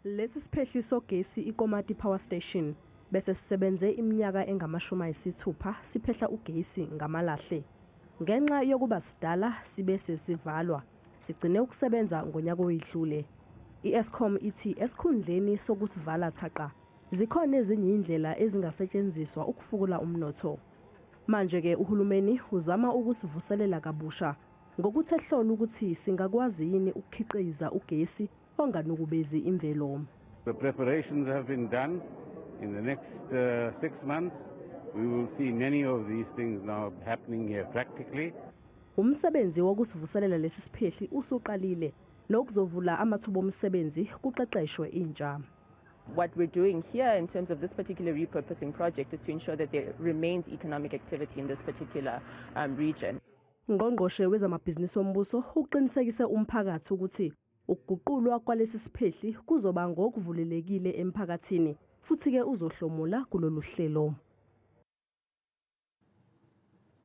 Lesi siphehli sogesi iKomati Power Station bese sisebenze iminyaka engama-60 siphehla ugesi ngamalahle. Ngenxa yokuba sidala sibe sesivalwa, sigcine ukusebenza ngonyaka oyidlule. Eskom ithi esikhundleni sokusivala thaqa, zikhona ezinye indlela ezingasetshenziswa ukufukula umnotho. Manje ke uhulumeni uzama ukusivuselela kabusha ngokuthi ehlola ukuthi singakwazi yini ukukhiqiza ugesi enganukubezi imvelo. The preparations have been done. In the next 6 months, we will see many of these things now happening here practically. Umsebenzi wokusivuselela lesi siphehli usuqalile nokuzovula amathuba omsebenzi kuqeqeshwe intsha. What we're doing here in terms of this particular repurposing project is to ensure that there remains economic activity in this particular region. Ngqongqoshe wezamabhizinisi ombuso uqinisekise umphakathi ukuthi ukuguqulwa kwalesi siphehli kuzoba ngokuvulelekile emphakathini futhi ke uzohlomula kulolu hlelo.